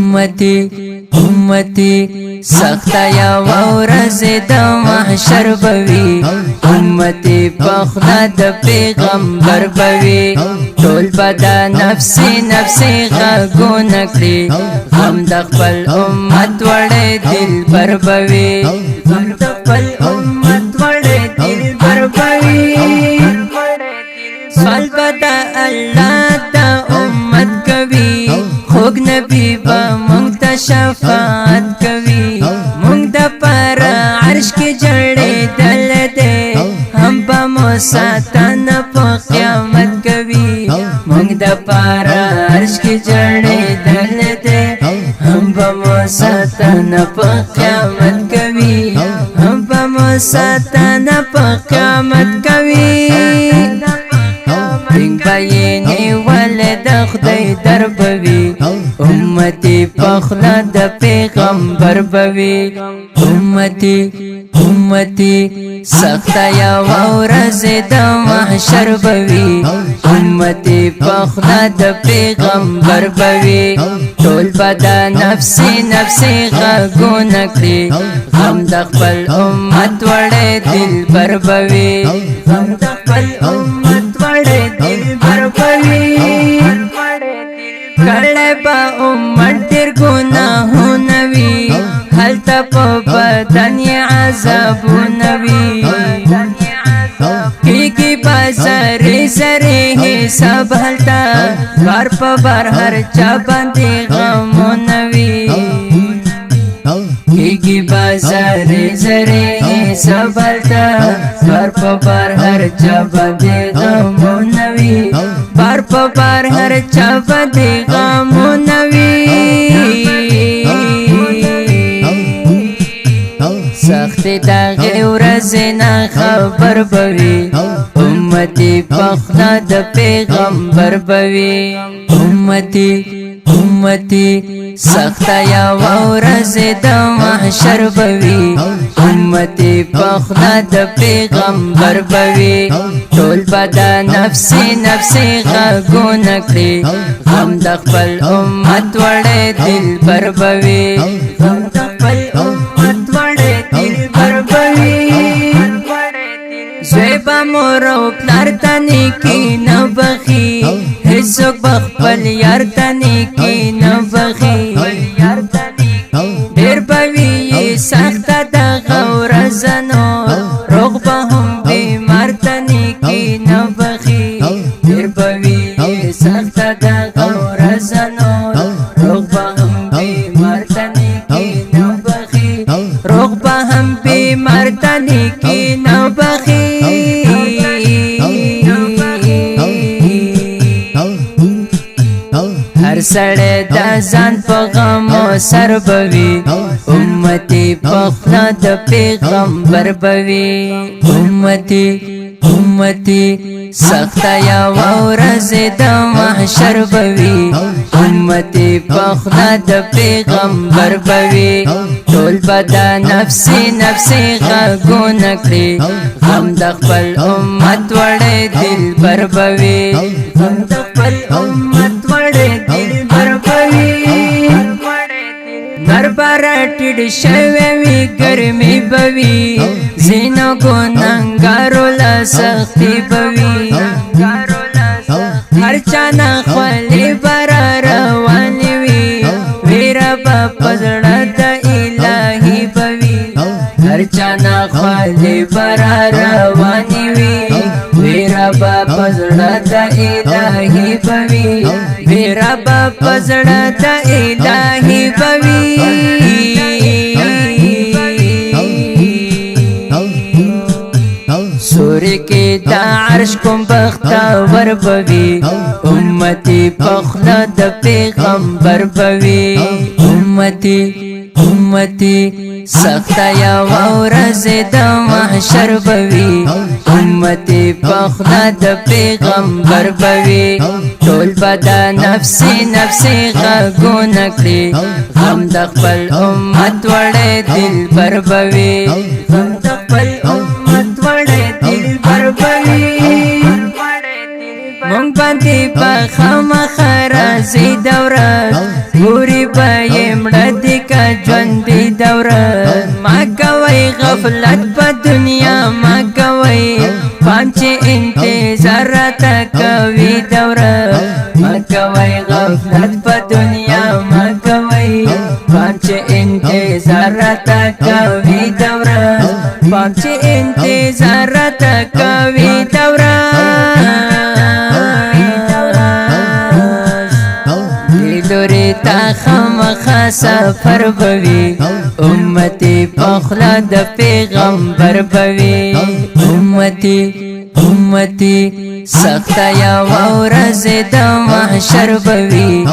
امتی امتی سخت یا ورځ د محشر بوي امتی پخلا د پیغمبر بوي ټول بدا نفسي نفسي غږونه کړي غم د خپل امت وړې دلبر بوي غم د خپل امت وړې دلبر بوي سوال بدا الله د امت کوي خوږ نبی به مونږ ته شفاعت کوي مونږ د پر عرش کې جړېدل دی هم به مو ساتنه په قیامت کوي مونږ د پر عرش کې جړېدل دی هم به مو ساتنه په قیامت کوي هم به مو ساتنه په قیامت کوي دنگ بینی ولد خدای در بوي امتی پخلا د پیغمبر بوي امتی امتی سخت یا ورځ د محشر بوي امتی پخلا د پیغمبر بوي ټول بدا نفسي نفسي غږونه کړي غم د خپل امت وړې دلبر بوي غم د خپل امت وړې دلبر بوي کړه با امت ډېر ګناهونه وي هلته په بدن یې عذابونه وي کېږي به زرې زرې حساب هلته بار په بار هر چا باندې غمونه وي کېږي به زرې زرې حساب هلته بار په بار هر چا باندې غمونه وي بار په بار هر چا باندې غمونه وي سخت دغه ورځ نه خبر بوي امتی پخلا د پیغمبر بوي امتی امتی سخت یا ورځ د محشر بوي امتی پخلا د پیغمبر بوي ټول بدا نفسي نفسي غږونه کړي غم د خپل امت وړې دلبر بوي غم د خپل امت وړې دلبر بوي زوی به مور او پلار ته نیکي نه بخي هیڅوک به خپل یار ته نیکي نه بخي ډېر به وي سخته دغه ورځ نو روغ به هم بیمار ته نیکي نه بخي ډېر به وي سخته دغه ورځ نو روغ به هم بیمار ته نیکي نه بخي روغ به هم بیمار ته نیکي نه بخي هر سړی د ځان په غمو سر بوي امتی پخلا د پیغمبر بوي امتی امتی سخت یا ورځ د محشر بوي امتی پخلا د پیغمبر بوي ټول بدا نفسي نفسي غږونه کړي غم د خپل امت وړې دلبر بوي غم د خپل امت وړې دلبر بوي دربار ټیډ شوی وي ګرمي بوي زینو ګناهګارو لا سختي بوي هر چا نه خولې بار روانې وي ویره به په زړه د الهي بوي هر چا نه خولې بار روانې وي ویره به په زړه د الهي بوي ویره به په زړه د الهي بوي سوري کې د عرش کوم بختور بوي امتی پخلا د پیغمبر بوي امتی امتی سخت یا ورځ د محشر بوي امتی پخلا د پیغمبر بوي ټول بدا نفسي نفسي غږونه کړي غم د خپل امت وړې دلبر بوي غم د خپل امت وړې دلبر بوي مونږ باندې بخمخ راځي دوره ګوري به یې مړه دي که ژوندي دوره ما کوئ غفلت په دنیا ما کوئ پام چې انتظار راته کوي دوره ما کوئ غفلت په دنیا ما کوئ پام چې انتظار راته کوي دوره پام چې انتظار راته کوي دوره لوري تا خامخا سفر بوي امتي پخلا د پیغمبر بوي امتي سخت یا ورځ د محشر بوي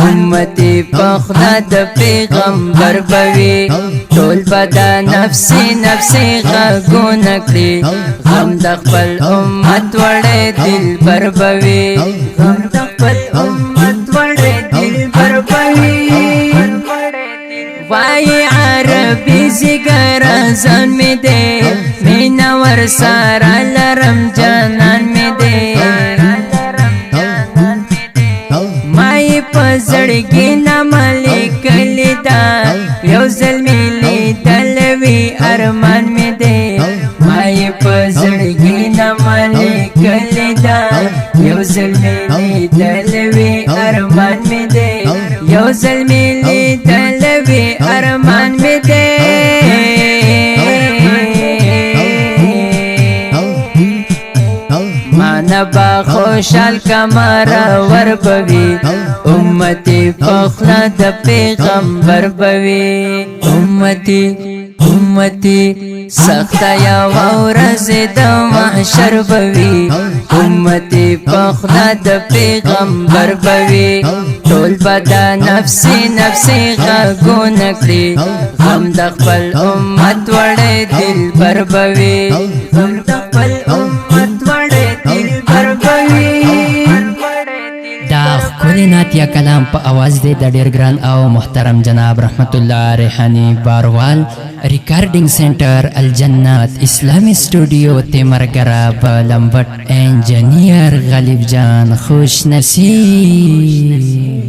امتي پخلا د پیغمبر بوي ټول بدا نفسي غږونه کړي غم د خپل امت وړې دل بر بوي غم د خپل امت وړې دل بر بوي وای عربي زګر ځان می دې مینا ور سارا لرم جانان می دې مای پزړګي نه ملک لیدا یو ځلمي لیدلوي ارمان می دې مای پزړګي نه ملک لیدا یو ځلمي لیدلوي ارمان می دې یو ځلمي لیدلوي ارمان می دې با خوشحال کمارا ور بوي امتي پخلا د پیغمبر بوي امتي سخت یا ورځ د محشر بوي امتي پخلا د پیغمبر بوي ټول بدا نفسي غږونه کړي غم د خپل امت وړې دل بر بوي غم د خپل امت وړې دل بر بوي دا ښکلی نعتیه کلام په اواز دی د ډېر ګران او محترم جناب رحمت الله ریحاني باروال ریکارډینګ سنټر الجنت اسلامي سټوډیو تیمرګرا په لمبټ انجینیر غالب جان خوش نصیب